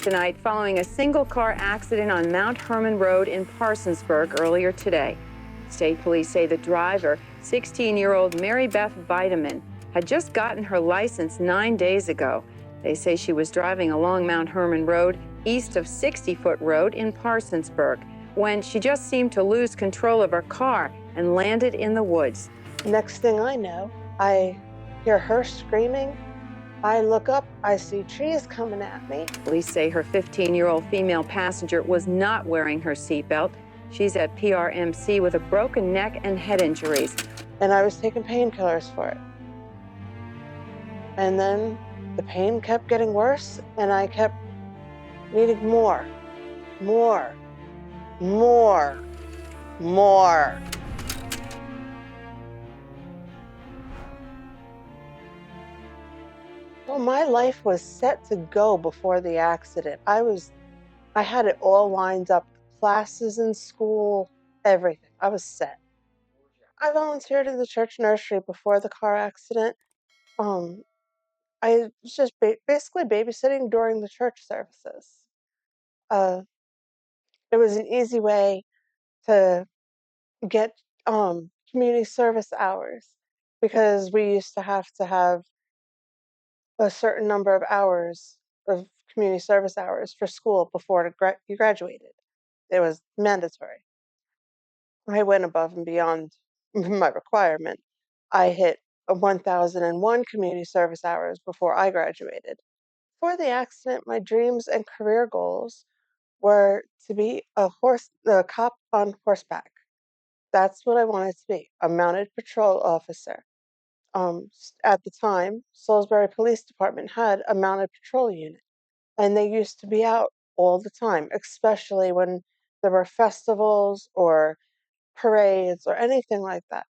tonight following a single-car accident on Mount Herman Road in Parsonsburg earlier today. State police say the driver, 16-year-old Mary Beth Bideman, had just gotten her license 9 days ago. They say she was driving along Mount Herman Road east of 60-foot Road in Parsonsburg when she just seemed to lose control of her car and landed in the woods. Next thing I know, I hear her screaming. I look up, I see trees coming at me. Police say her 15-year-old female passenger was not wearing her seatbelt. She's at PRMC with a broken neck and head injuries. And I was taking painkillers for it. And then the pain kept getting worse, and I kept needing more. Well, my life was set to go before the accident. I had it all lined up, classes in school, everything. I was set. I volunteered in the church nursery before the car accident. I was just basically babysitting during the church services. It was an easy way to get community service hours because we used to have a certain number of hours of community service hours for school before you graduated. It was mandatory. I went above and beyond my requirement. I hit 1,001 community service hours before I graduated. Before the accident, my dreams and career goals were to be a cop on horseback. That's what I wanted to be, a mounted patrol officer. At the time, Salisbury Police Department had a mounted patrol unit, and they used to be out all the time, especially when there were festivals or parades or anything like that.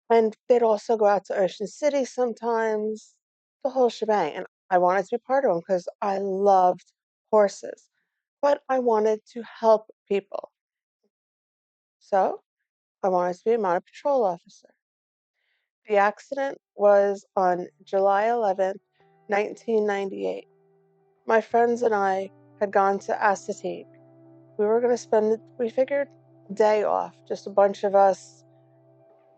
And they'd also go out to Ocean City sometimes, the whole shebang. And I wanted to be part of them because I loved horses, but I wanted to help people. So I wanted to be a mounted patrol officer. The accident was on July 11th, 1998. My friends and I had gone to Assateague. We were going to we figured, a day off, just a bunch of us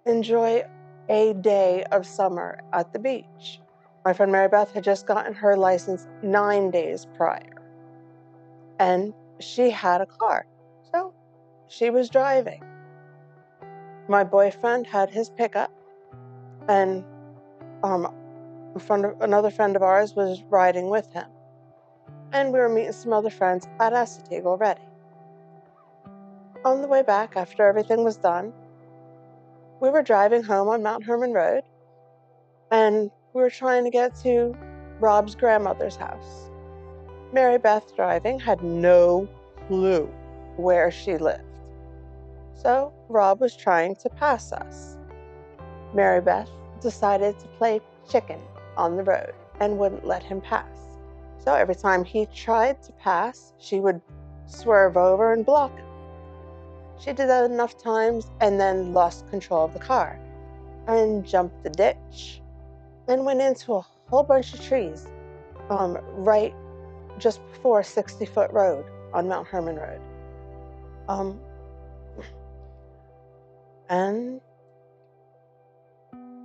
enjoy a day of summer at the beach. My friend Mary Beth had just gotten her license 9 days prior, and she had a car, so she was driving. My boyfriend had his pickup, and another friend of ours was riding with him. And we were meeting some other friends at Assateague already. On the way back, after everything was done, we were driving home on Mount Herman Road, and we were trying to get to Rob's grandmother's house. Mary Beth, driving, had no clue where she lived. So Rob was trying to pass us. Mary Beth decided to play chicken on the road and wouldn't let him pass. So every time he tried to pass, she would swerve over and block him. She did that enough times and then lost control of the car and jumped the ditch and went into a whole bunch of trees right just before 60-foot Road on Mount Herman Road. And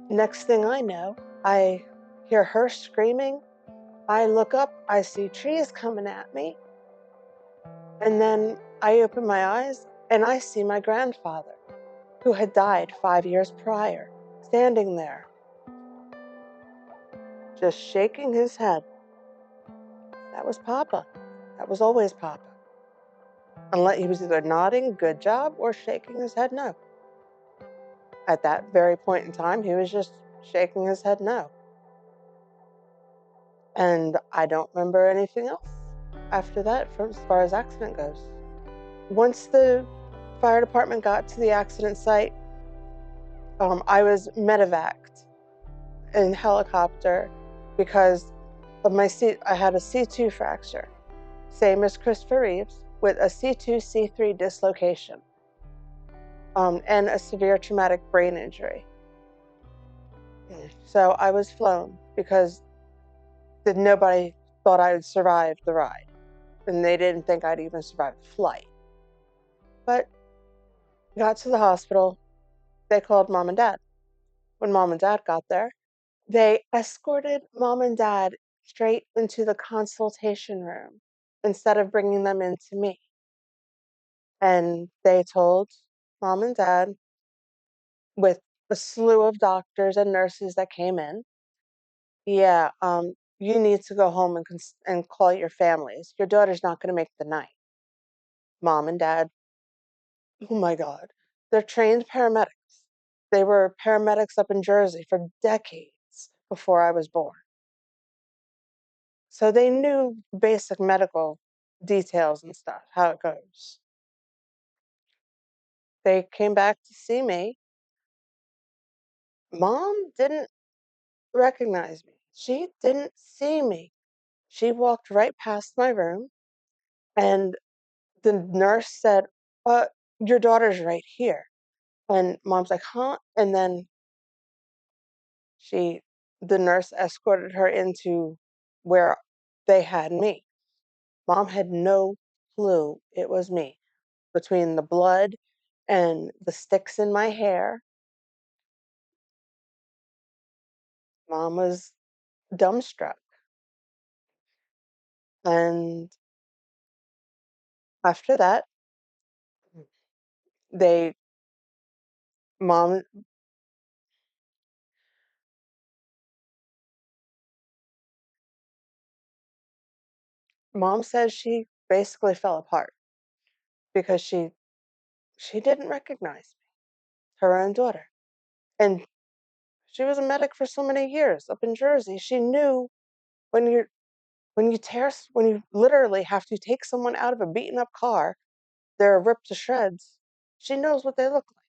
next thing I know, I hear her screaming. I look up, I see trees coming at me. And then I open my eyes and I see my grandfather, who had died 5 years prior, standing there, just shaking his head. That was Papa. That was always Papa. Unless he was either nodding, good job, or shaking his head, no. At that very point in time, he was just shaking his head, no. And I don't remember anything else after that as far as accident goes. Once the fire department got to the accident site, I was medevaced in helicopter because of I had a C2 fracture, same as Christopher Reeves, with a C2, C3 dislocation, and a severe traumatic brain injury. So I was flown because nobody thought I would survive the ride. and they didn't think I'd even survive the flight. But got to the hospital, they called mom and dad. When mom and dad got there, they escorted mom and dad straight into the consultation room instead of bringing them into me. And they told mom and dad, with a slew of doctors and nurses that came in, yeah, you need to go home and call your families. Your daughter's not going to make the night. Mom and dad, oh my God, they're trained paramedics. They were paramedics up in Jersey for decades before I was born. So they knew basic medical details and stuff, how it goes. They came back to see me. Mom didn't recognize me. She didn't see me. She walked right past my room, and the nurse said, your daughter's right here. And mom's like, huh? And then the nurse escorted her into where they had me. Mom had no clue it was me. Between the blood and the sticks in my hair, mom was dumbstruck. And after that, they, mom, mom says she basically fell apart because she didn't recognize me, her own daughter. And she was a medic for so many years up in Jersey. She knew when when you literally have to take someone out of a beaten up car, they're ripped to shreds. She knows what they look like.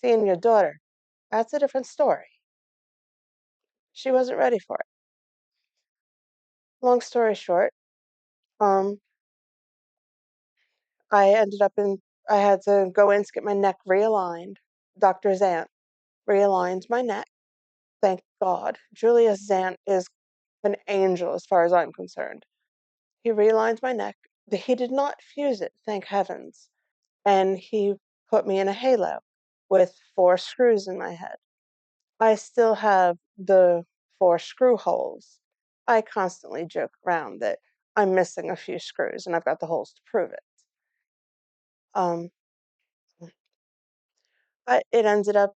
Seeing your daughter, that's a different story. She wasn't ready for it. Long story short, um, I ended up I had to go in to get my neck realigned. Dr. Zant realigned my neck. Thank God. Julius Zant is an angel as far as I'm concerned. He realigned my neck. He did not fuse it, thank heavens. And he put me in a halo with 4 screws in my head. I still have the 4 screw holes. I constantly joke around that I'm missing a few screws and I've got the holes to prove it. Um, but it ended up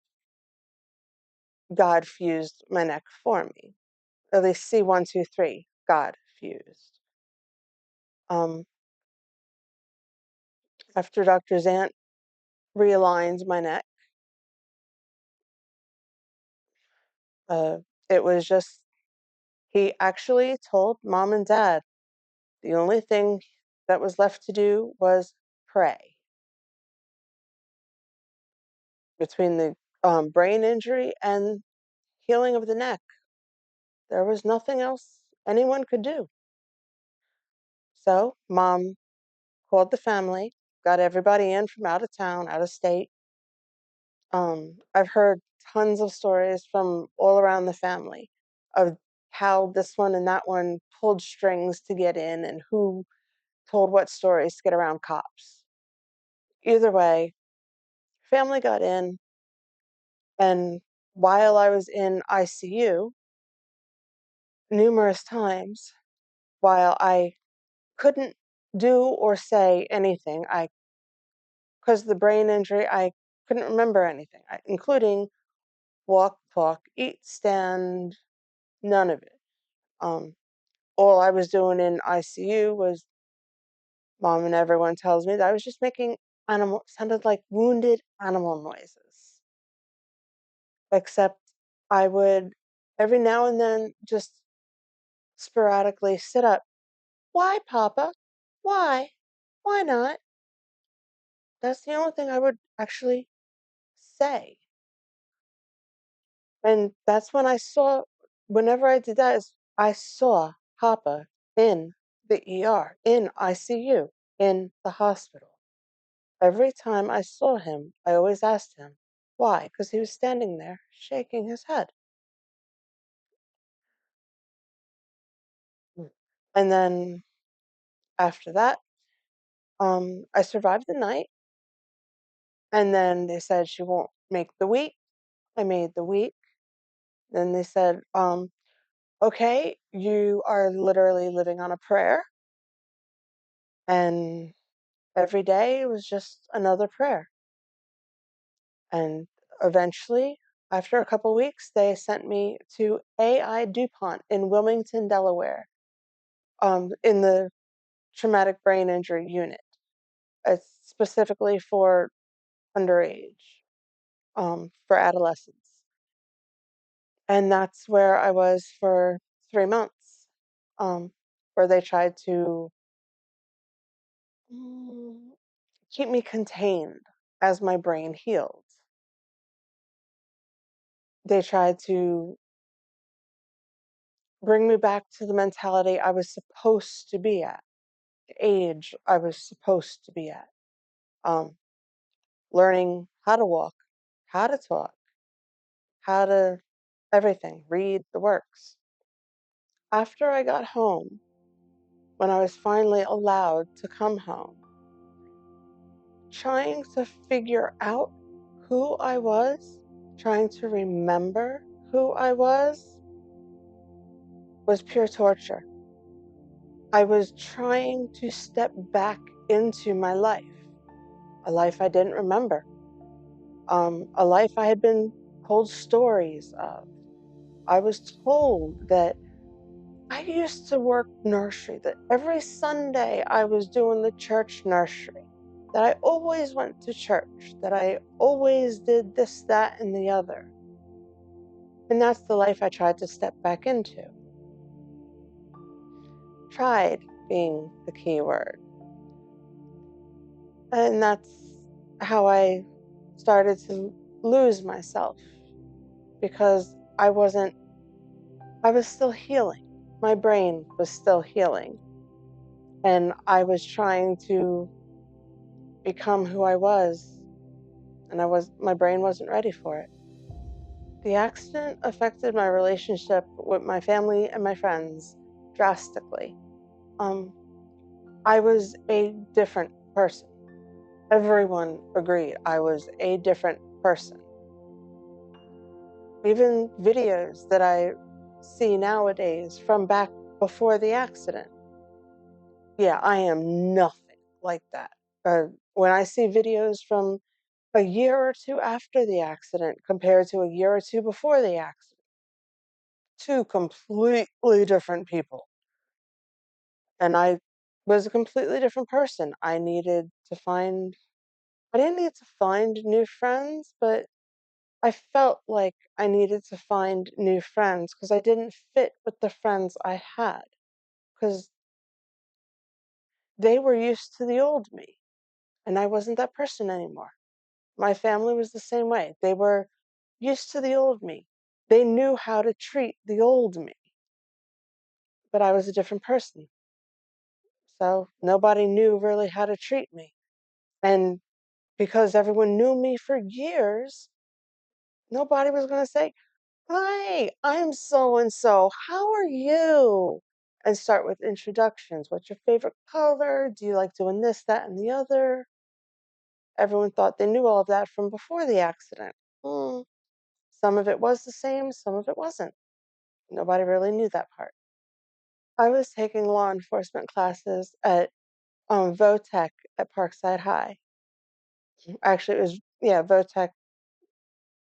God fused my neck for me. At least C123, God fused. After Dr. Zant realigned my neck, uh, it was just, he actually told mom and dad the only thing that was left to do was pray. Between the brain injury and healing of the neck, there was nothing else anyone could do. So mom called the family, got everybody in from out of town, out of state. I've heard tons of stories from all around the family of how this one and that one pulled strings to get in and who told what stories to get around cops. Either way, family got in, and while I was in ICU numerous times, while I couldn't do or say anything, because of the brain injury, I couldn't remember anything, including walk, talk, eat, stand, none of it. All I was doing in ICU was, mom and everyone tells me that I was just making sounded like wounded animal noises. Except I would every now and then just sporadically sit up. Why, Papa? Why? Why not? That's the only thing I would actually say. And that's when whenever I did that, is I saw Papa in the ER, in ICU, in the hospital. Every time I saw him, I always asked him, why? Because he was standing there shaking his head. And then After that, I survived the night, and then they said she won't make the week. I made the week. Then they said, okay, you are literally living on a prayer. And every day was just another prayer. And eventually, after a couple weeks, they sent me to AI DuPont in Wilmington, Delaware, in the traumatic brain injury unit. It's specifically for underage, for adolescents. And that's where I was for 3 months, where they tried to mm, keep me contained as my brain healed. They tried to bring me back to the mentality I was supposed to be at, the age I was supposed to be at. Um, Learning how to walk, how to talk, how to everything, read the works. After I got home, when I was finally allowed to come home, trying to figure out who I was, trying to remember who I was pure torture. I was trying to step back into my life, a life I didn't remember, a life I had been told stories of. I was told that I used to work nursery, that every Sunday I was doing the church nursery, that I always went to church, that I always did this, that, and the other. And that's the life I tried to step back into. Tried being the key word. And that's how I started to lose myself, because I was still healing. My brain was still healing. And I was trying to become who I was, and my brain wasn't ready for it. The accident affected my relationship with my family and my friends drastically. Um, I was a different person. Everyone agreed I was a different person. Even videos that I see nowadays from back before the accident, yeah, I am nothing like that. When I see videos from a year or two after the accident compared to a year or two before the accident, two completely different people. And I was a completely different person. I didn't need to find new friends, but I felt like I needed to find new friends because I didn't fit with the friends I had, because they were used to the old me, and I wasn't that person anymore. My family was the same way. They were used to the old me. They knew how to treat the old me, but I was a different person. So nobody knew really how to treat me. And because everyone knew me for years, nobody was going to say, "Hi, I'm so and so. How are you?" And start with introductions. What's your favorite color? Do you like doing this, that, and the other? Everyone thought they knew all of that from before the accident. Hmm. Some of it was the same, some of it wasn't. Nobody really knew that part. I was taking law enforcement classes at VOTEC at Parkside High. Actually, it was, yeah, VOTEC,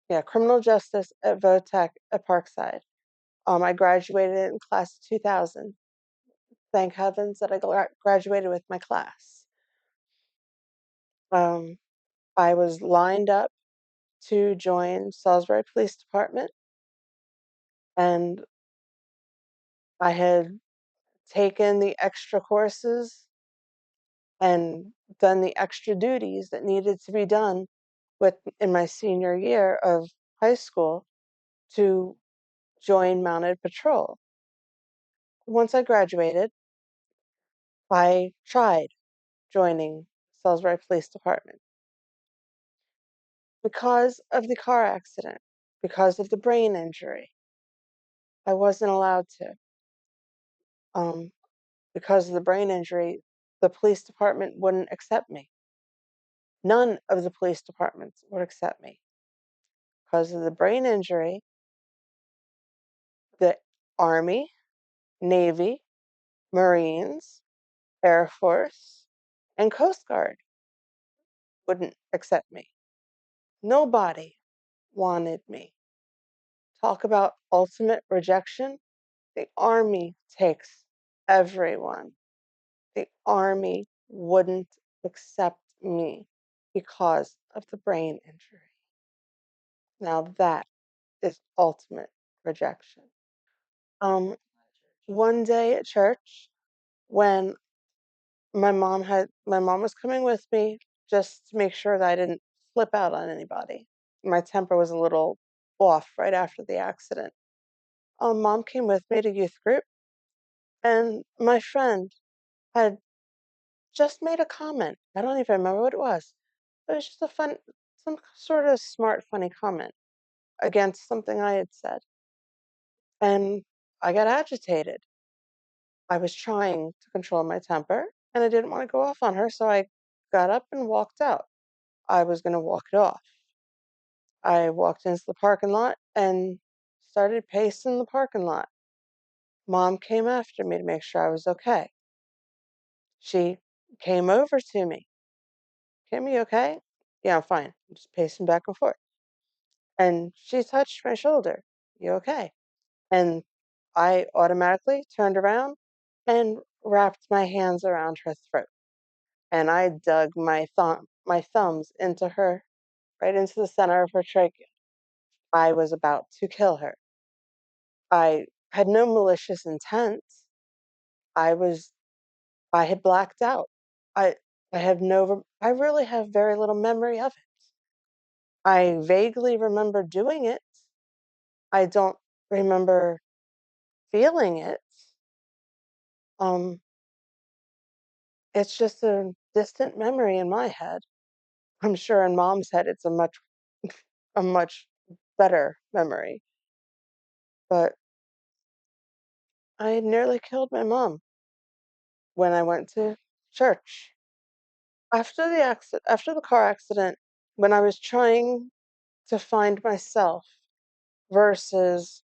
yeah, criminal justice at VOTEC at Parkside. I graduated in class 2000. Thank heavens that I graduated with my class. Um, I was lined up to join Salisbury Police Department, and I had taken the extra courses and done the extra duties that needed to be done in my senior year of high school to join mounted patrol. Once I graduated, I tried joining Salisbury Police Department. Because of the car accident, because of the brain injury, I wasn't allowed to. Because of the brain injury, the police department wouldn't accept me. None of the police departments would accept me because of the brain injury. The Army, Navy, Marines, Air Force, and Coast Guard wouldn't accept me. Nobody wanted me. Talk about ultimate rejection. The Army takes everyone. The Army wouldn't accept me because of the brain injury. Now that is ultimate rejection. One day at church, when my mom was coming with me just to make sure that I didn't flip out on anybody. My temper was a little off right after the accident. Mom came with me to youth group, and my friend had just made a comment. I don't even remember what it was. It was just some sort of smart, funny comment against something I had said. And I got agitated. I was trying to control my temper, and I didn't want to go off on her, so I got up and walked out. I was going to walk it off. I walked into the parking lot and started pacing the parking lot. Mom came after me to make sure I was okay. She came over to me. Kim, you okay? Yeah, I'm fine. I'm just pacing back and forth. And she touched my shoulder. You okay? And I automatically turned around and wrapped my hands around her throat. And I dug my thumbs into her, right into the center of her trachea. I was about to kill her. I had no malicious intent. I was I had blacked out. I I really have very little memory of it. I vaguely remember doing it. I don't remember feeling it. Um, it's just a distant memory in my head. I'm sure in mom's head it's a much better memory. But I nearly killed my mom when I went to church. After the car accident, when I was trying to find myself versus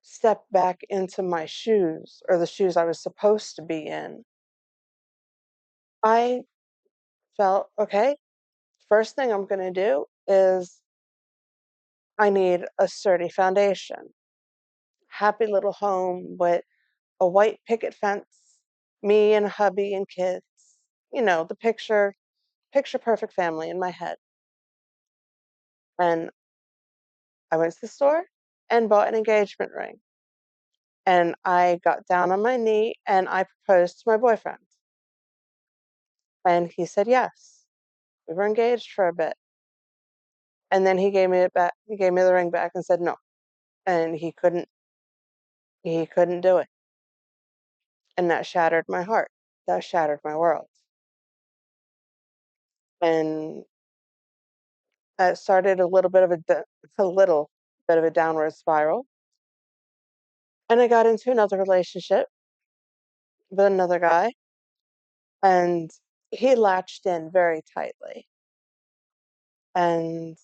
step back into my shoes or the shoes I was supposed to be in, I felt, okay, first thing I'm going to do is I need a sturdy foundation. Happy little home with a white picket fence, me and hubby and kids. The picture perfect family in my head. And I went to the store and bought an engagement ring. And I got down on my knee and I proposed to my boyfriend. And he said yes. We were engaged for a bit. And then he gave me it back. He gave me the ring back and said no. And he couldn't do it. And that shattered my heart. That shattered my world. And that started a little bit of a downward spiral. And I got into another relationship with another guy, and he latched in very tightly. And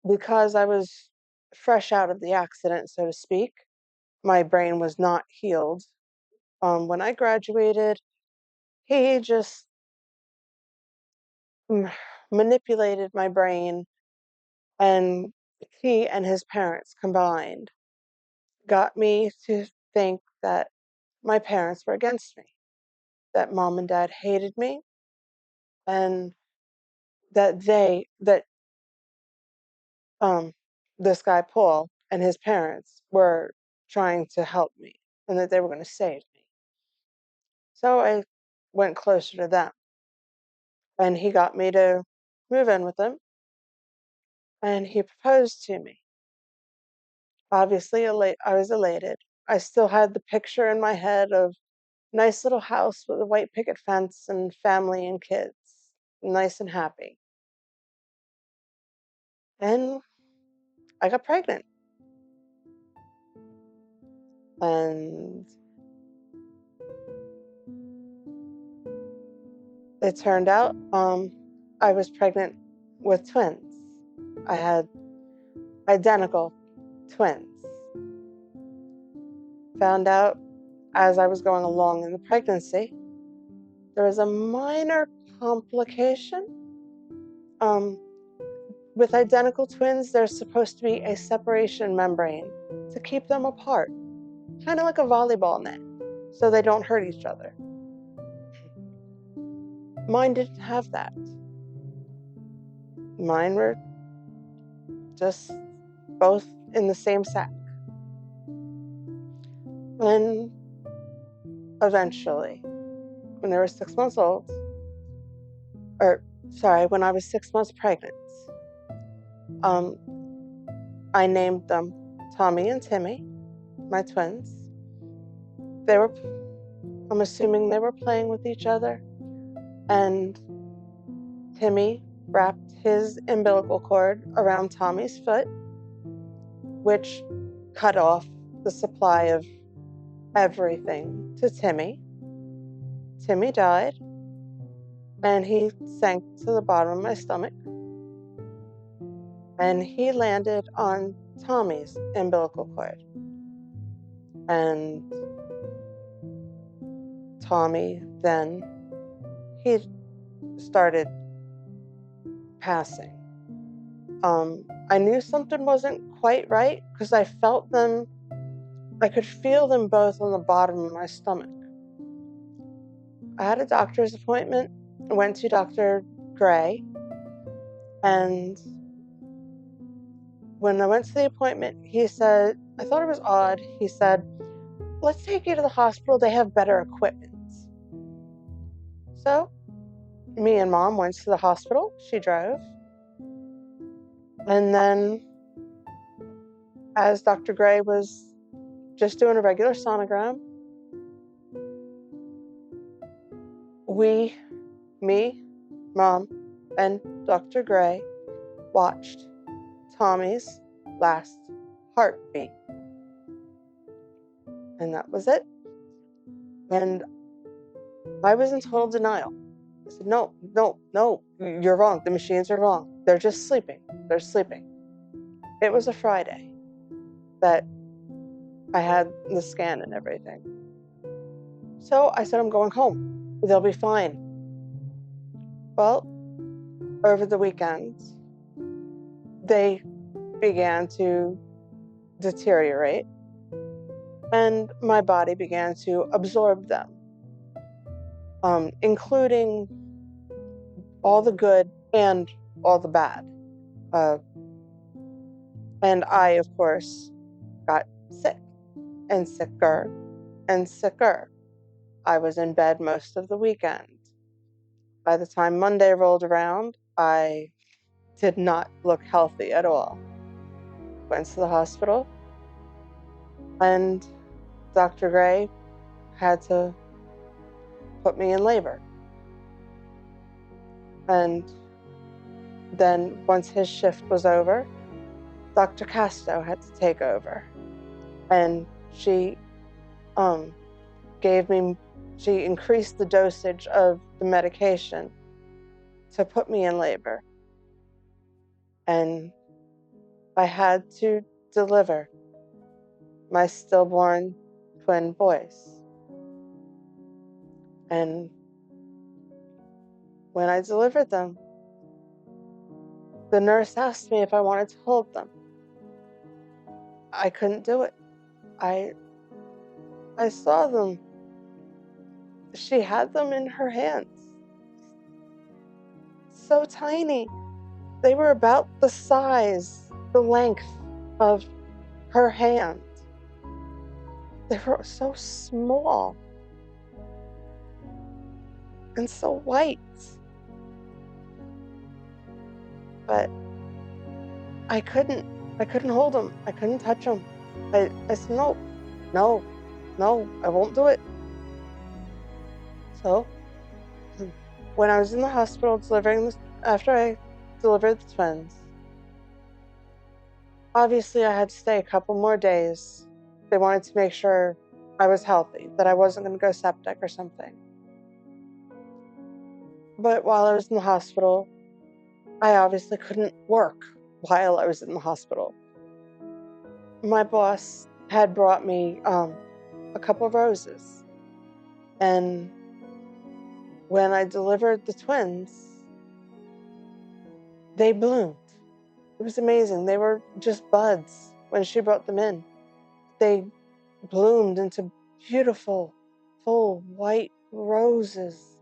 because I was fresh out of the accident, so to speak, my brain was not healed. When I graduated, he just manipulated my brain, and he and his parents combined got me to think that my parents were against me, that mom and dad hated me, and that um, this guy Paul and his parents were trying to help me, and that they were going to save me. So I went closer to them, and he got me to move in with him, and he proposed to me. Obviously, I was elated. I still had the picture in my head of nice little house with a white picket fence and family and kids, nice and happy. And I got pregnant. And it turned out I was pregnant with twins. I had identical twins. Found out as I was going along in the pregnancy, there was a minor complication. With identical twins, there's supposed to be a separation membrane to keep them apart, kind of like a volleyball net, so they don't hurt each other. Mine didn't have that. Mine were just both in the same sack. And eventually, when they were 6 months old, when I was 6 months pregnant, I named them Tommy and Timmy, my twins. I'm assuming they were playing with each other, and Timmy wrapped his umbilical cord around Tommy's foot, which cut off the supply of everything to Timmy. Timmy died, and he sank to the bottom of my stomach, and he landed on Tommy's umbilical cord. And Tommy then, he started passing. I knew something wasn't quite right because I could feel them both on the bottom of my stomach. I had a doctor's appointment, went to Dr. Gray, and when I went to the appointment, he said, I thought it was odd, he said, let's take you to the hospital, they have better equipment. So, me and Mom went to the hospital, she drove, and then as Dr. Gray was just doing a regular sonogram, me, Mom, and Dr. Gray watched Tommy's last heartbeat. And that was it. And I was in total denial. I said, no, you're wrong. The machines are wrong. They're just sleeping. They're sleeping. It was a Friday that I had the scan and everything. So I said, I'm going home. They'll be fine. Well, over the weekend, they began to deteriorate, and my body began to absorb them, including all the good and all the bad. And I, of course, got sick and sicker and sicker. I was in bed most of the weekend. By the time Monday rolled around, I did not look healthy at all. Went to the hospital, and Dr. Gray had to put me in labor. And then once his shift was over, Dr. Casto had to take over. And she increased the dosage of the medication to put me in labor. And I had to deliver my stillborn twin boys. And when I delivered them, the nurse asked me if I wanted to hold them. I couldn't do it. I saw them. She had them in her hands. So tiny. They were about the size, the length of her hand. They were so small and so white. But I couldn't hold them. I couldn't touch them. I said, no, I won't do it. So when I was in the hospital after I delivered the twins, obviously I had to stay a couple more days They wanted to make sure I was healthy, that I wasn't going to go septic or something. But while I was in the hospital, I obviously couldn't work while I was in the hospital. My boss had brought me a couple of roses. And when I delivered the twins, they bloomed. It was amazing. They were just buds when she brought them in. They bloomed into beautiful, full white roses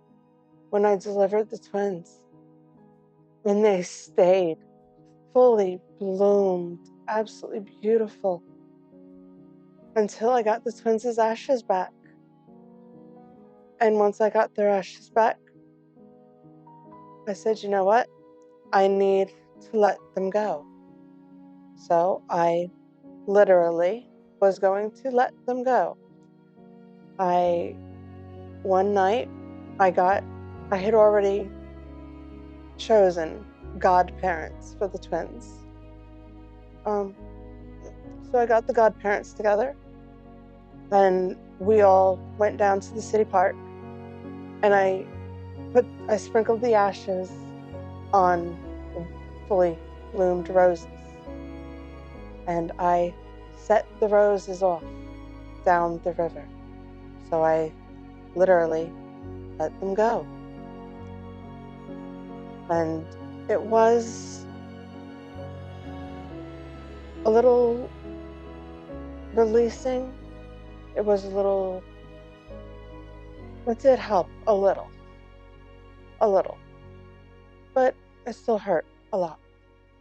when I delivered the twins. And they stayed fully bloomed, absolutely beautiful, until I got the twins' ashes back. And once I got their ashes back, I said, you know what? I need to let them go. So I literally was going to let them go. One night, I had already chosen godparents for the twins. So I got the godparents together, and we all went down to the city park, and I sprinkled the ashes on the fully bloomed roses, and I set the roses off down the river. So I literally let them go. And it was a little releasing. It was it did help a little, but it still hurt a lot.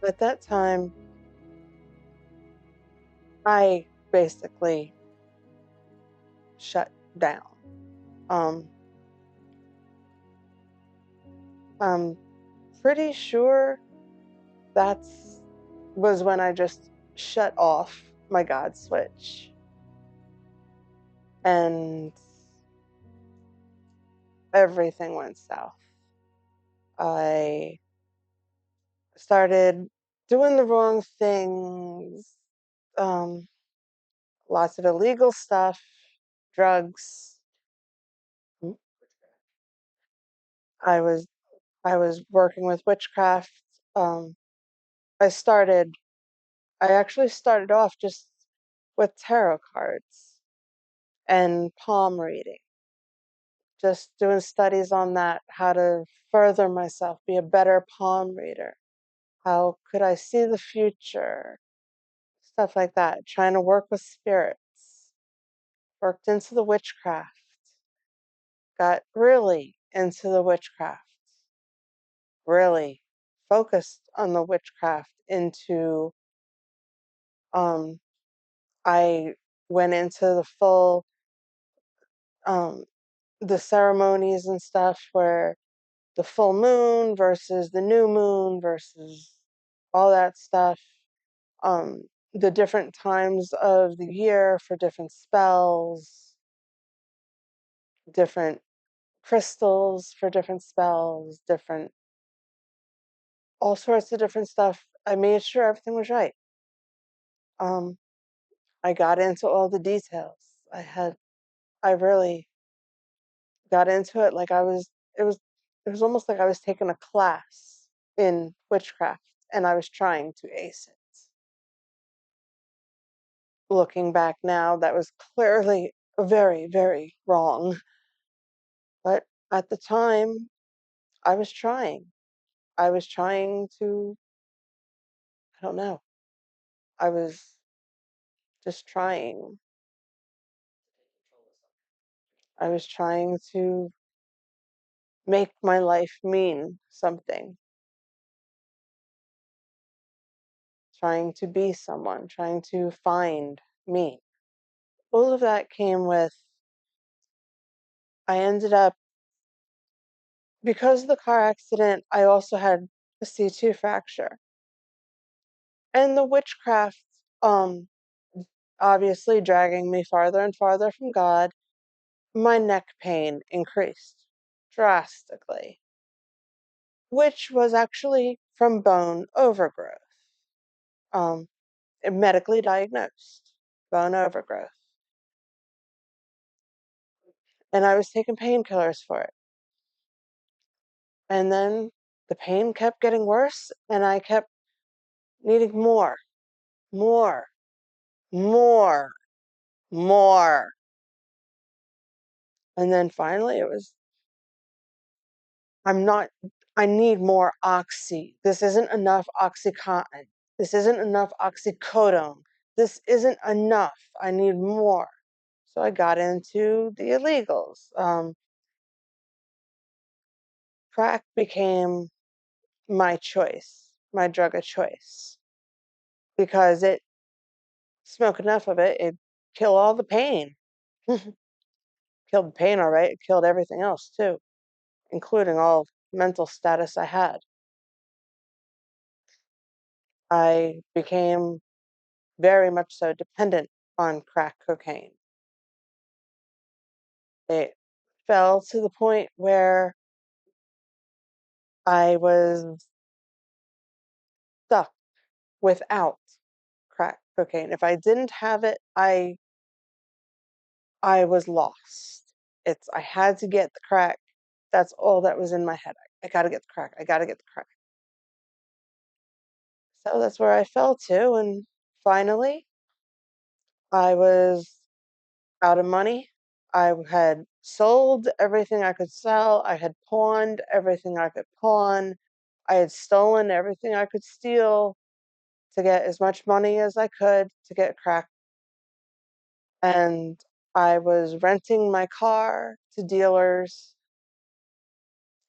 At that time, I basically shut down. I'm pretty sure was when I just shut off my God switch. And everything went south. I started doing the wrong things, lots of illegal stuff, drugs. I was working with witchcraft. Um, I actually started off just with tarot cards and palm reading, just doing studies on that, how to further myself, be a better palm reader. How could I see the future? Stuff like that, trying to work with spirits. Worked into the witchcraft. Got really into the witchcraft. Really focused on the witchcraft into I went into the full the ceremonies and stuff where the full moon versus the new moon versus all that stuff. The different times of the year for different spells, different crystals for different spells, all sorts of different stuff. I made sure everything was right. I got into all the details. I really got into it like it was almost like I was taking a class in witchcraft and I was trying to ace it. Looking back now, that was clearly very, very wrong. But at the time, I was trying. I was trying to, I don't know, I was just trying. I was trying to make my life mean something, trying to be someone, trying to find me. All of that came with, I ended up, because of the car accident, I also had a C2 fracture. And the witchcraft, obviously dragging me farther and farther from God, my neck pain increased drastically, which was actually from bone overgrowth, medically diagnosed bone overgrowth. and I was taking painkillers for it. And then the pain kept getting worse, and I kept needing more, more, more, more. And then finally it was, I need more oxy. This isn't enough Oxycontin. This isn't enough oxycodone. This isn't enough. I need more. So I got into the illegals. Crack became my choice, my drug of choice, because it smoke enough of it, it kill all the pain. Killed the pain, all right. It killed everything else too, including all mental status I had. I became very much so dependent on crack cocaine. It fell to the point where I was stuck without crack cocaine. If I didn't have it, I was lost. I had to get the crack. That's all that was in my head. I gotta get the crack. I gotta get the crack. So that's where I fell to, and finally I was out of money. I had sold everything I could sell. I had pawned everything I could pawn. I had stolen everything I could steal to get as much money as I could to get crack. And I was renting my car to dealers.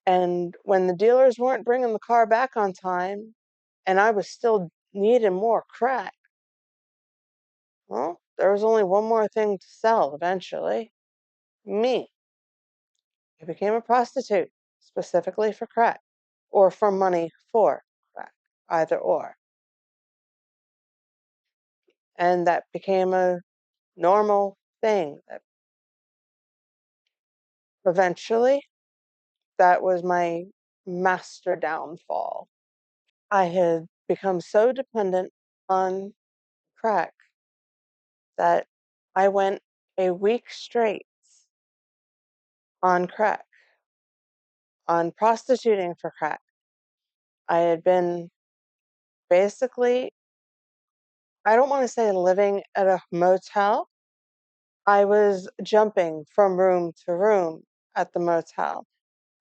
And when the dealers weren't bringing the car back on time, and I was still needing more crack, well, there was only one more thing to sell eventually: me. I became a prostitute, specifically for crack, or for money for crack, either or. And that became a normal thing. Eventually, that was my master downfall. I had become so dependent on crack that I went a week straight on crack, on prostituting for crack. I had been basically, I don't want to say living at a motel. I was jumping from room to room at the motel,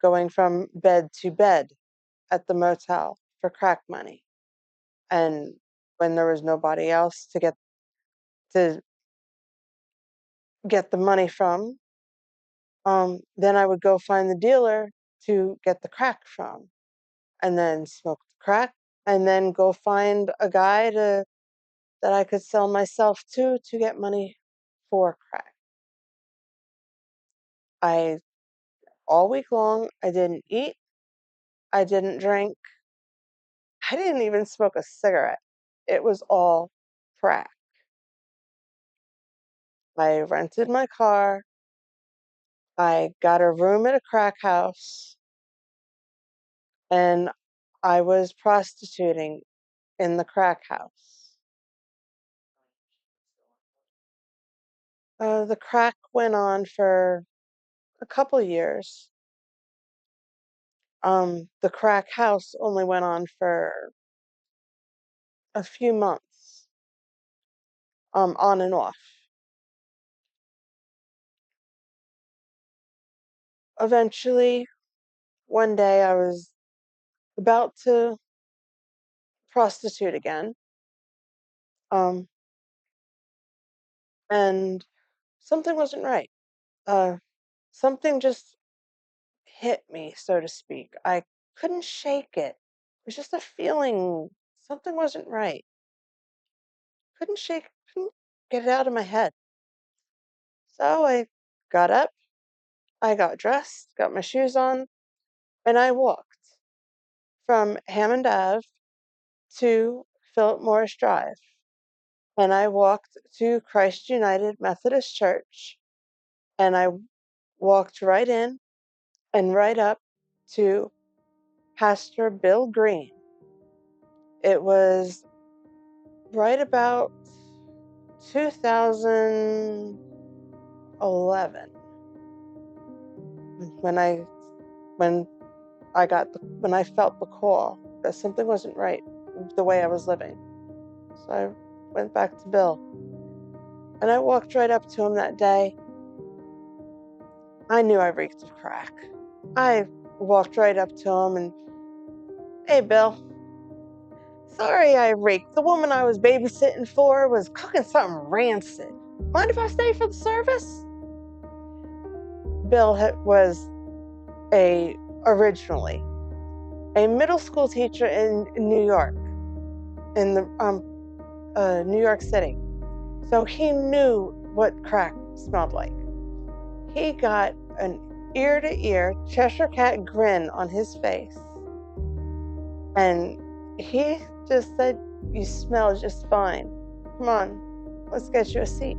going from bed to bed at the motel for crack money. And when there was nobody else to get the money from, then I would go find the dealer to get the crack from, and then smoke the crack, and then go find a guy that I could sell myself to get money for crack. I All week long, I didn't eat, I didn't drink, I didn't even smoke a cigarette. It was all crack. I rented my car, I got a room at a crack house, and I was prostituting in the crack house. The crack went on for a couple years. The crack house only went on for a few months, on and off. Eventually, one day I was about to prostitute again, um, and something wasn't right. Uh, Something just hit me, so to speak. I couldn't shake it. It was just a feeling something wasn't right. Couldn't get it out of my head. So I got up, I got dressed, got my shoes on, and I walked from Hammond Ave to Philip Morris Drive. And I walked to Christ United Methodist Church, and I walked right in and right up to Pastor Bill Green. It was right about 2011. when I felt the call that something wasn't right the way I was living. So I went back to Bill, and I walked right up to him that day. I knew I reeked of crack. I walked right up to him and, "Hey, Bill, sorry I reeked. The woman I was babysitting for was cooking something rancid. Mind if I stay for the service?" Bill was originally a middle school teacher in New York, in the New York City. So he knew what crack smelled like. He got an ear-to-ear Cheshire Cat grin on his face, and he just said, "You smell just fine. Come on, let's get you a seat."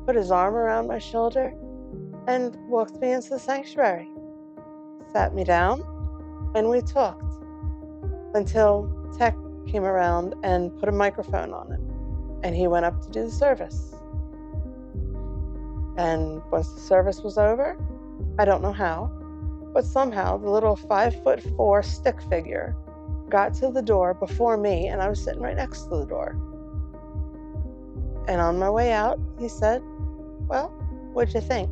Put his arm around my shoulder and walked me into the sanctuary. Sat me down, and we talked until Tech came around and put a microphone on him, and he went up to do the service. And once the service was over, I don't know how, but somehow the little 5'4" stick figure got to the door before me, and I was sitting right next to the door. And on my way out, he said, "Well, what'd you think?"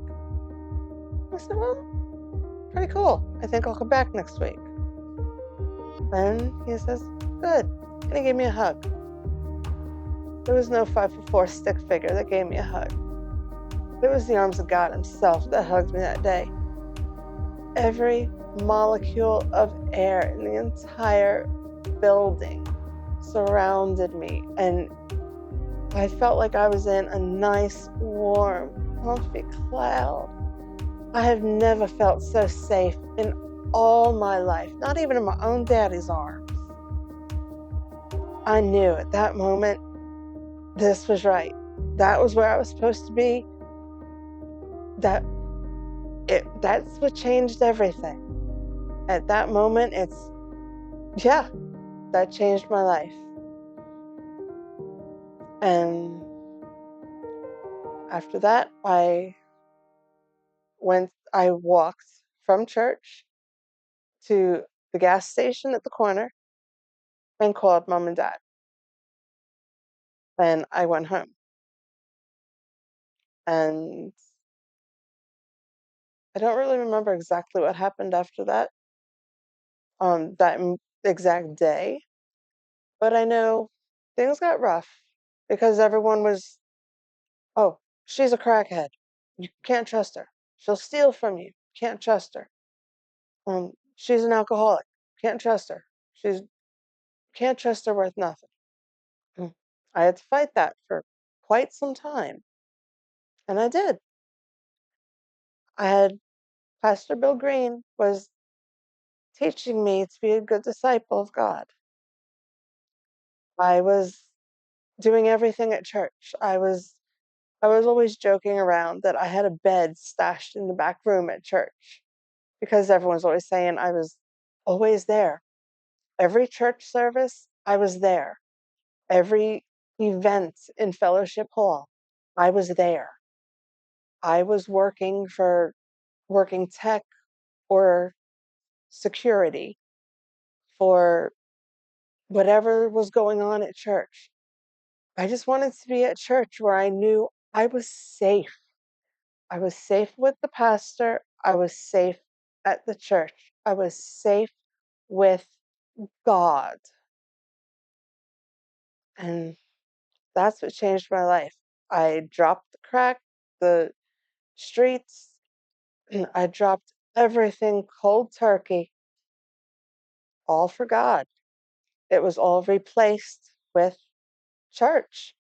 I said, "Well, pretty cool. I think I'll come back next week." And he says, "Good." And he gave me a hug. There was no 5'4" stick figure that gave me a hug. It was the arms of God himself that hugged me that day. Every molecule of air in the entire building surrounded me, and I felt like I was in a nice, warm, comfy cloud. I have never felt so safe in all my life, not even in my own daddy's arms. I knew at that moment this was right. That was where I was supposed to be. That's what changed everything. At that moment, that changed my life. And after that, I walked from church to the gas station at the corner and called Mom and Dad. And I went home. And I don't really remember exactly what happened after that, that exact day. But I know things got rough because everyone was, "Oh, she's a crackhead. You can't trust her. She'll steal from you. Can't trust her. She's an alcoholic. Can't trust her. Can't trust her worth nothing." I had to fight that for quite some time, and I did. Pastor Bill Green was teaching me to be a good disciple of God. I was doing everything at church. I was always joking around that I had a bed stashed in the back room at church because everyone's always saying I was always there. Every church service, I was there. Every event in Fellowship Hall, I was there. I was working tech or security for whatever was going on at church. I just wanted to be at church where I knew I was safe. I was safe with the pastor. I was safe at the church. I was safe with God. And that's what changed my life. I dropped the crack, the streets, and I dropped everything cold turkey, all for God. It was all replaced with church.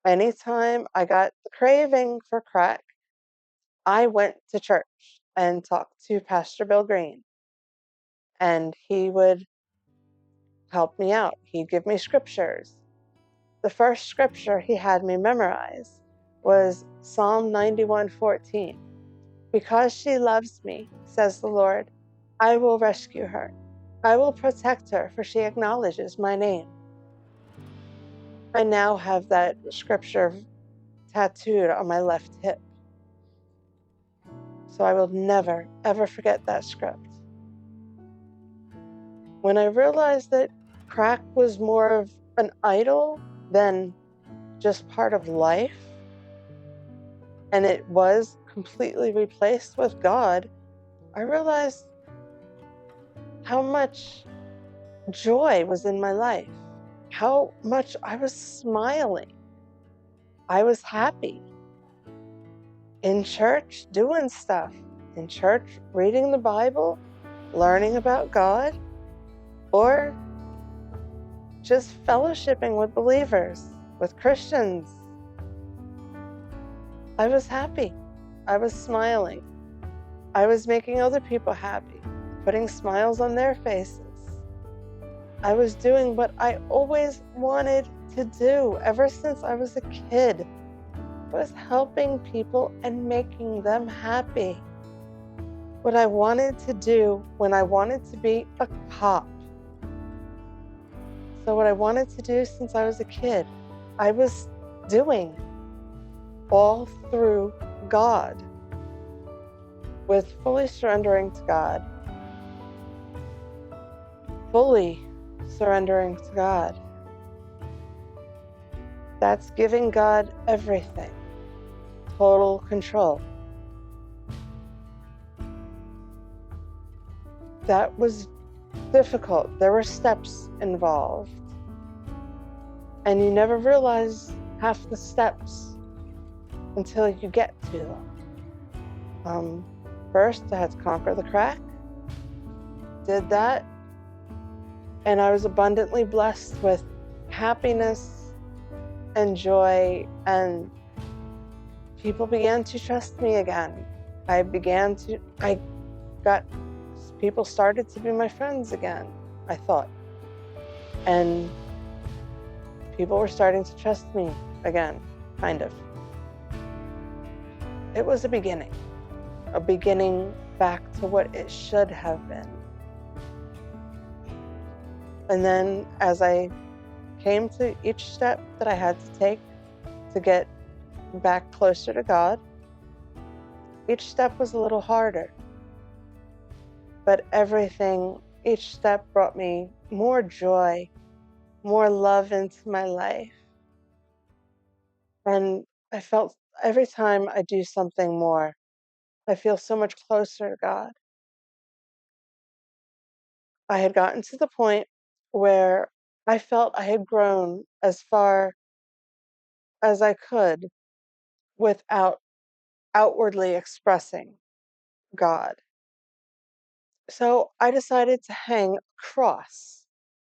Anytime I got the craving for crack, I went to church and talked to Pastor Bill Green, and he would help me out. He'd give me scriptures. The first scripture he had me memorize was Psalm 91:14. "Because she loves me, says the Lord, I will rescue her. I will protect her, for she acknowledges my name." I now have that scripture tattooed on my left hip. So I will never, ever forget that script. When I realized that crack was more of an idol than just part of life, and it was completely replaced with God, I realized how much joy was in my life, how much I was smiling. I was happy in church, doing stuff in church, reading the Bible, learning about God, or just fellowshipping with believers, with Christians. I was happy. I was smiling. I was making other people happy, putting smiles on their faces. I was doing what I always wanted to do ever since I was a kid. I was helping people and making them happy. What I wanted to do when I wanted to be a cop. So what I wanted to do since I was a kid, I was doing all through God, with fully surrendering to God, fully surrendering to God. That's giving God everything, total control. That was difficult. There were steps involved, and you never realize half the steps until you get to them. First, I had to conquer the crack. Did that, and I was abundantly blessed with happiness and joy, and people began to trust me again. People started to be my friends again, I thought. And people were starting to trust me again, kind of. It was a beginning back to what it should have been. And then as I came to each step that I had to take to get back closer to God, each step was a little harder. But each step brought me more joy, more love into my life. And I felt every time I do something more, I feel so much closer to God. I had gotten to the point where I felt I had grown as far as I could without outwardly expressing God. So I decided to hang a cross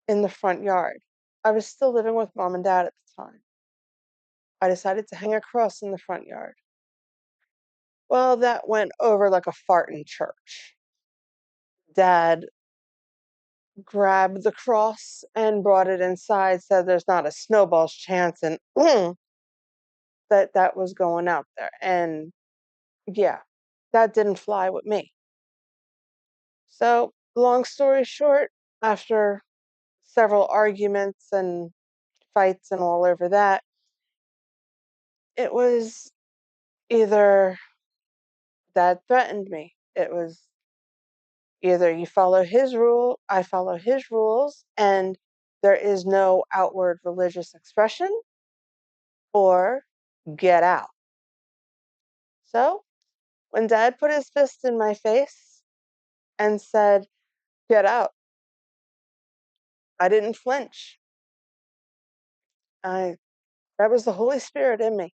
in the front yard. I was still living with mom and dad at the time. I decided to hang a cross in the front yard. Well, that went over like a fart in church. Dad grabbed the cross and brought it inside, said there's not a snowball's chance, and that was going out there. And yeah, that didn't fly with me. So, long story short, after several arguments and fights and all over that, it was either Dad threatened me. It was either you follow his rule, I follow his rules, and there is no outward religious expression, or get out. So when Dad put his fist in my face and said, get out, I didn't flinch. That was the Holy Spirit in me.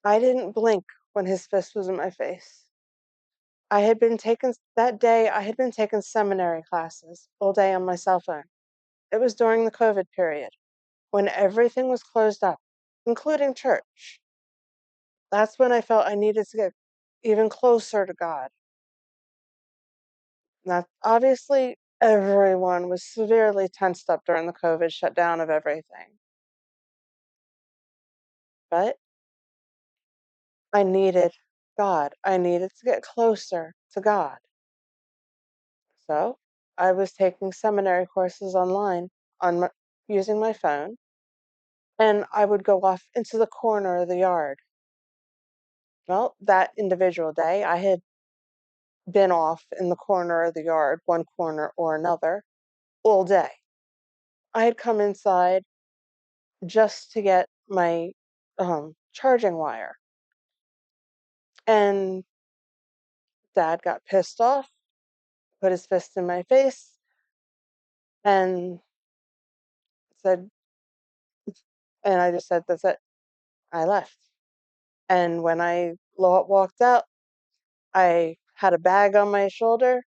I didn't blink when his fist was in my face. That day, I had been taking seminary classes all day on my cell phone. It was during the COVID period when everything was closed up, including church. That's when I felt I needed to get even closer to God. Now, obviously, everyone was severely tensed up during the COVID shutdown of everything. But I needed God. I needed to get closer to God. So I was taking seminary courses online using my phone, and I would go off into the corner of the yard. Well, that individual day, I had been off in the corner of the yard, one corner or another, all day. I had come inside just to get my charging wire, and Dad got pissed off, put his fist in my face, and said, and I just said, "That's it." I left. And when I walked out, I had a bag on my shoulder.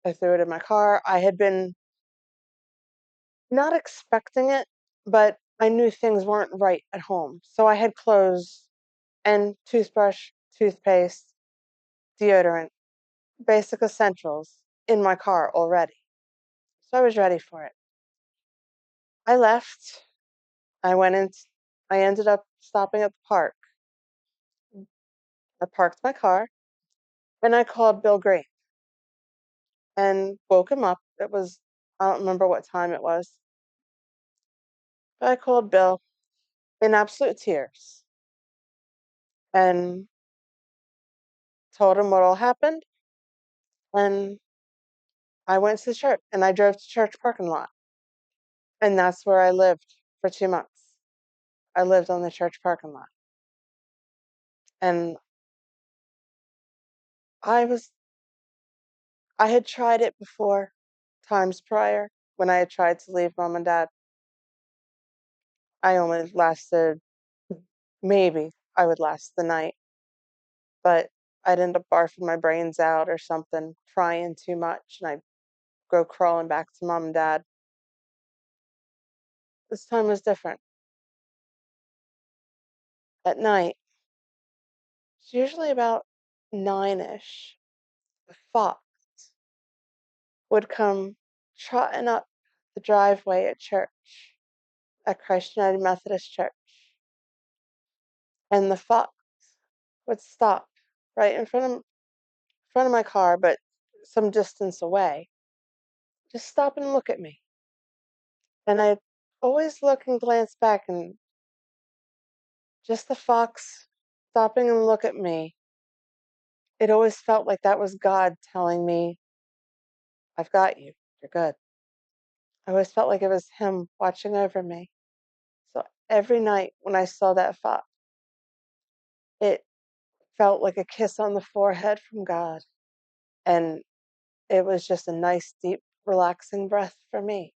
I threw it in my car. I had been not expecting it, but I knew things weren't right at home. So I had clothes and toothbrush, toothpaste, deodorant, basic essentials in my car already. So I was ready for it. I left. I went in. I ended up stopping at the park. I parked my car and I called Bill Green and woke him up. I don't remember what time it was, but I called Bill in absolute tears and told him what all happened. And I went to church and I drove to church parking lot. And that's where I lived for 2 months. I lived on the church parking lot. And I was, I had tried it before, times prior, when I had tried to leave mom and dad. I only lasted, maybe I would last the night, but I'd end up barfing my brains out or something, crying too much, and I'd go crawling back to mom and dad. This time was different. At night, it's usually about 9-ish, a fox would come trotting up the driveway at church, at Christ United Methodist Church. And the fox would stop right in front of my car, but some distance away. Just stop and look at me. And I'd always look and glance back, and just the fox stopping and look at me, it always felt like that was God telling me, "I've got you. You're good." I always felt like it was him watching over me. So every night when I saw that fox, it felt like a kiss on the forehead from God. And it was just a nice, deep, relaxing breath for me.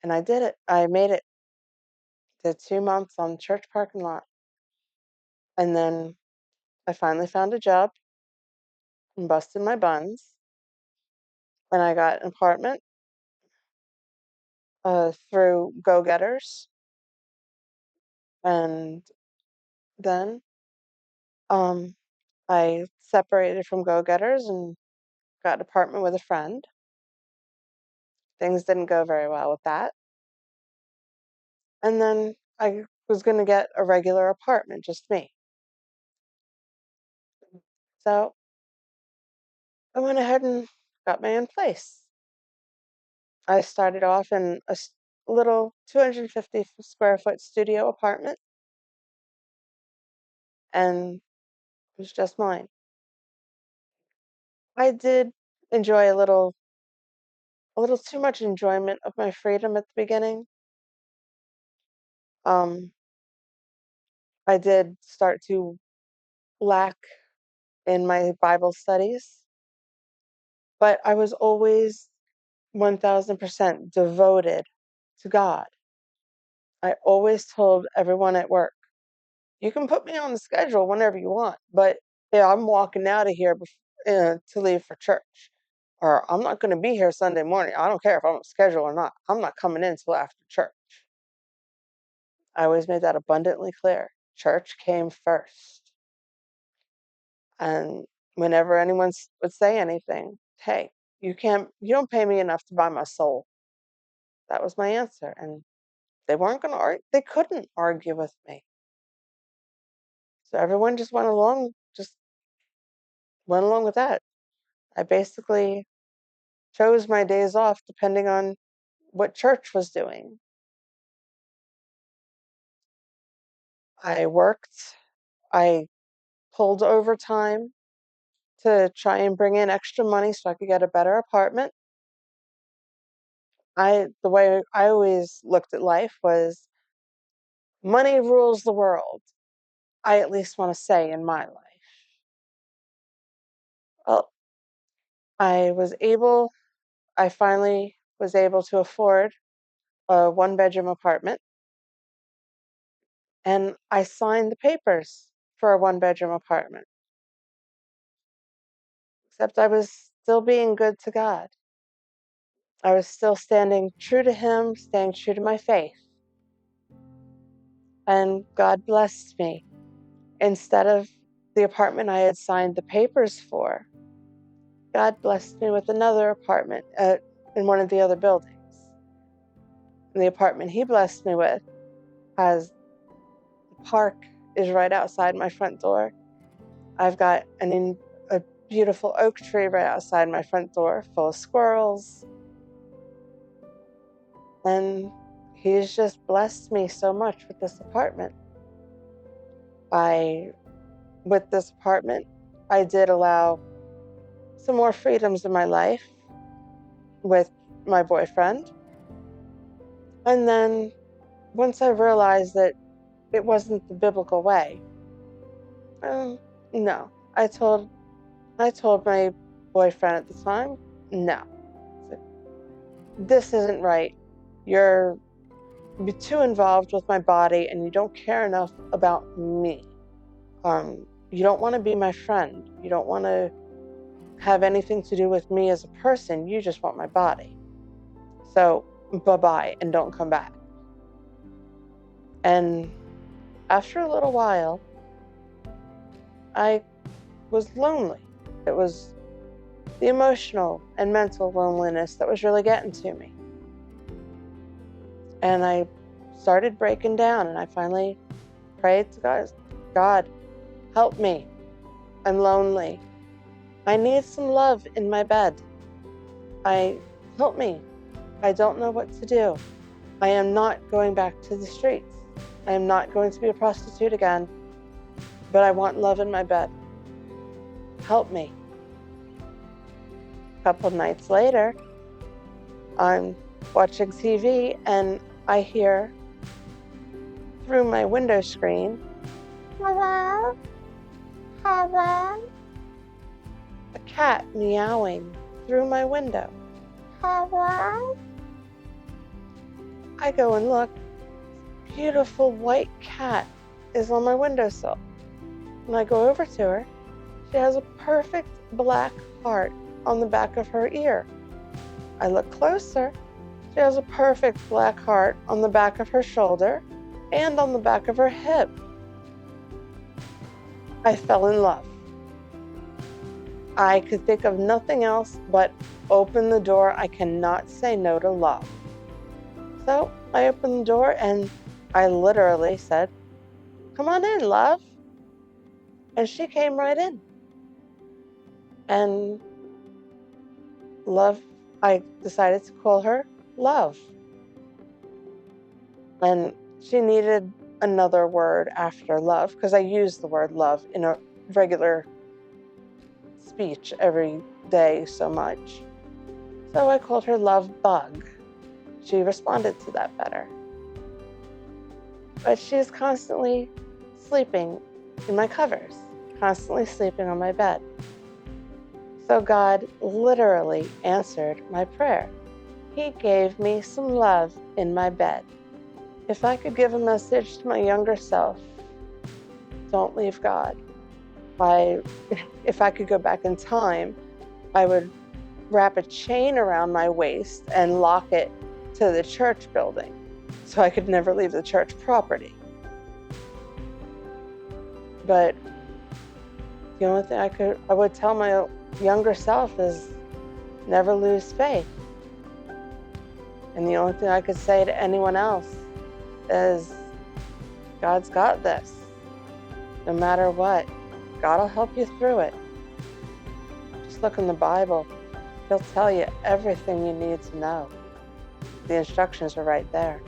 And I did it. I made it to 2 months on the church parking lot. And then I finally found a job and busted my buns. And I got an apartment through Go Getters. And then um, I separated from Go Getters and got an apartment with a friend. Things didn't go very well with that. And then I was going to get a regular apartment, just me. So I went ahead and got my own place. I started off in a little 250 square foot studio apartment, and it was just mine. I did enjoy a little too much enjoyment of my freedom at the beginning. Um, I did start to lack in my Bible studies, but I was always 1000% devoted to God. I always told everyone at work, "You can put me on the schedule whenever you want, but yeah, I'm walking out of here to leave for church, or I'm not going to be here Sunday morning. I don't care if I'm on schedule or not. I'm not coming in until after church." I always made that abundantly clear. Church came first. And whenever anyone would say anything, "Hey, you don't pay me enough to buy my soul." That was my answer. And they weren't going to argue. They couldn't argue with me. So everyone just went along with that. I basically chose my days off depending on what church was doing. I worked, I pulled overtime to try and bring in extra money so I could get a better apartment. The way I always looked at life was money rules the world. I at least want to say in my life. Well, I finally was able to afford a 1-bedroom apartment, and I signed the papers for a 1-bedroom apartment. Except I was still being good to God. I was still standing true to Him, staying true to my faith. And God blessed me. Instead of the apartment I had signed the papers for, God blessed me with another apartment in one of the other buildings. And the apartment He blessed me with has the park is right outside my front door. I've got a beautiful oak tree right outside my front door full of squirrels. And He's just blessed me so much with this apartment. With this apartment, I did allow some more freedoms in my life with my boyfriend. And then once I realized that it wasn't the biblical way, no, I told my boyfriend at the time, no, this isn't right. You're too involved with my body and you don't care enough about me. You don't want to be my friend. You don't want to have anything to do with me as a person. You just want my body. So bye-bye and don't come back. And after a little while, I was lonely. It was the emotional and mental loneliness that was really getting to me. And I started breaking down, and I finally prayed to God, help me. I'm lonely. I need some love in my bed. Help me. I don't know what to do. I am not going back to the streets. I am not going to be a prostitute again, but I want love in my bed. Help me. A couple nights later, I'm watching TV and I hear through my window screen, hello, hello, a cat meowing through my window. Hello? I go and look. Beautiful white cat is on my windowsill. When I go over to her, she has a perfect black heart on the back of her ear. I look closer. She has a perfect black heart on the back of her shoulder and on the back of her hip. I fell in love. I could think of nothing else but open the door. I cannot say no to love. So I opened the door and I literally said, come on in, love. And she came right in. And love, I decided to call her Love. And she needed another word after love because I use the word love in a regular speech every day so much. So I called her Love Bug. She responded to that better. But she's constantly sleeping in my covers, constantly sleeping on my bed. So God literally answered my prayer. He gave me some love in my bed. If I could give a message to my younger self, don't leave God. If I could go back in time, I would wrap a chain around my waist and lock it to the church building so I could never leave the church property. But the only thing I would tell my younger self is never lose faith. And the only thing I could say to anyone else is God's got this. No matter what, God will help you through it. Just look in the Bible. He'll tell you everything you need to know. The instructions are right there.